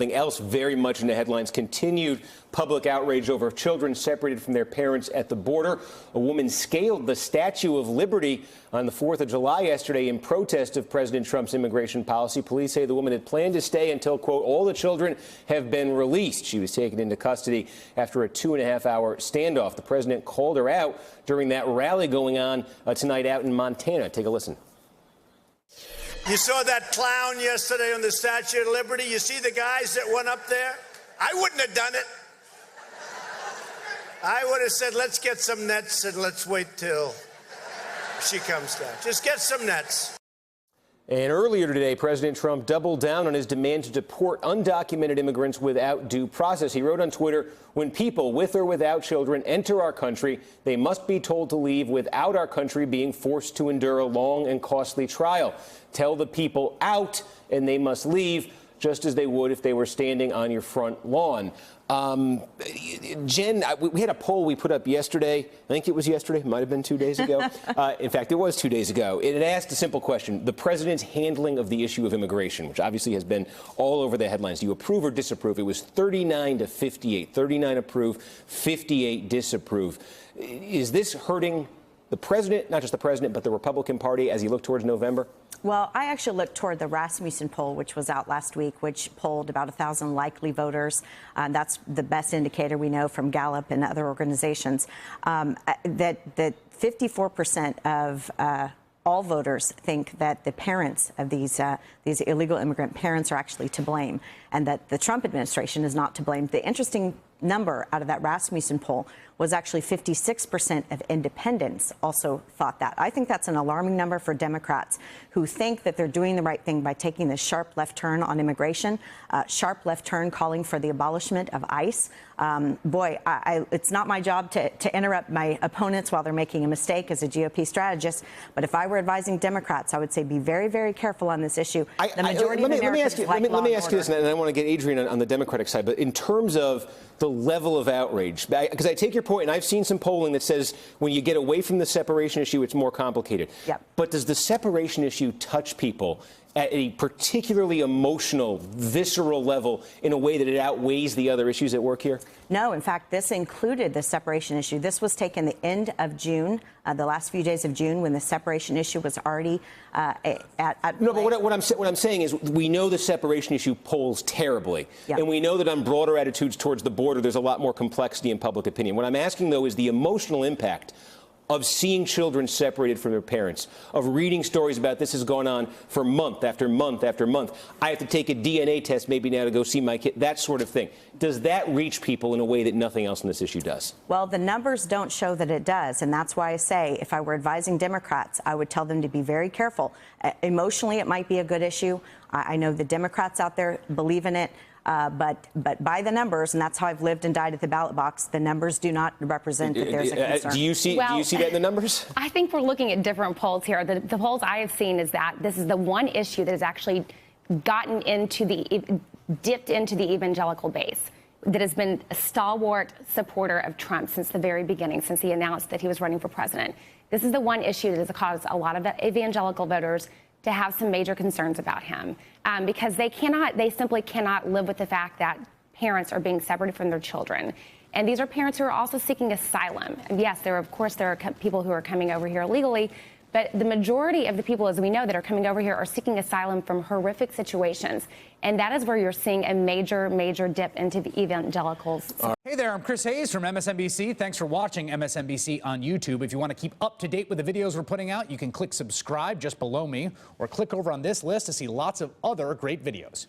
something else very much in the headlines. Continued public outrage over children separated from their parents at the border. A woman scaled the Statue of Liberty on the 4th of July yesterday in protest of President Trump's immigration policy. Police say the woman had planned to stay until, quote, all the children have been released. She was taken into custody after a 2.5-hour standoff. The president called her out during that rally going on tonight out in Montana. Take a listen. You saw that clown yesterday on the Statue of Liberty? You see the guys that went up there? I wouldn't have done it. I would have said, let's get some nets and let's wait till she comes down. Just get some nets. And earlier today, President Trump doubled down on his demand to deport undocumented immigrants without due process. He wrote on Twitter, when people with or without children enter our country, they must be told to leave without our country being forced to endure a long and costly trial. Tell the people out and they must leave, just as they would if they were standing on your front lawn. Jen, we had a poll we put up yesterday. I think it was yesterday. It might have been 2 days ago. In fact, it was 2 days ago. It asked a simple question. The president's handling of the issue of immigration, which obviously has been all over the headlines. Do you approve or disapprove? It was 39 to 58. 39 approve, 58 disapprove. Is this hurting the president, not just the president, but the Republican Party as he looked towards November? Well, I actually looked toward the Rasmussen poll, which was out last week, which polled about 1,000 likely voters. That's the best indicator we know from Gallup and other organizations, that 54% of all voters think that the parents of these illegal immigrant parents are actually to blame, and that the Trump administration is not to blame. The interesting number out of that Rasmussen poll was actually 56% of independents also thought that. I think that's an alarming number for Democrats who think that they're doing the right thing by taking this sharp left turn on immigration, sharp left turn calling for the abolishment of ICE. It's not my job to interrupt my opponents while they're making a mistake as a GOP strategist, but if I were advising Democrats, I would say be very, very careful on this issue. The majority of Americans like law and order. Let me ask you this, and I want to get Adrian on the Democratic side, but in terms of the level of outrage, because I take your point, and I've seen some polling that says when you get away from the separation issue, it's more complicated. Yep. But does the separation issue touch people at a particularly emotional, visceral level in a way that it outweighs the other issues at work here? No, in fact, this included the separation issue. This was taken the end of June, the last few days of June, when the separation issue was already No, but what I'm saying is we know the separation issue polls terribly. Yep. And we know that on broader attitudes towards the border, there's a lot more complexity in public opinion. What I'm asking, though, is the emotional impact of seeing children separated from their parents, of reading stories about this has gone on for month after month after month. I have to take a DNA test maybe now to go see my kid, that sort of thing. Does that reach people in a way that nothing else in this issue does? Well, the numbers don't show that it does, and that's why I say if I were advising Democrats, I would tell them to be very careful. Emotionally, it might be a good issue. I know the Democrats out there believe in it. But by the numbers, and that's how I've lived and died at the ballot box, the numbers do not represent that there's a concern. Do you see that in the numbers? I think we're looking at different polls here. The polls I have seen is that this is the one issue that has actually dipped into the evangelical base, that has been a stalwart supporter of Trump since the very beginning, since he announced that he was running for president. This is the one issue that has caused a lot of evangelical voters to have some major concerns about him, because they simply cannot live with the fact that parents are being separated from their children. And these are parents who are also seeking asylum. And yes, there are people who are coming over here illegally, but the majority of the people, as we know, that are coming over here are seeking asylum from horrific situations. And that is where you're seeing a major, major dip into the evangelicals. Hey there, I'm Chris Hayes from MSNBC. Thanks for watching MSNBC on YouTube. If you want to keep up to date with the videos we're putting out, you can click subscribe just below me or click over on this list to see lots of other great videos.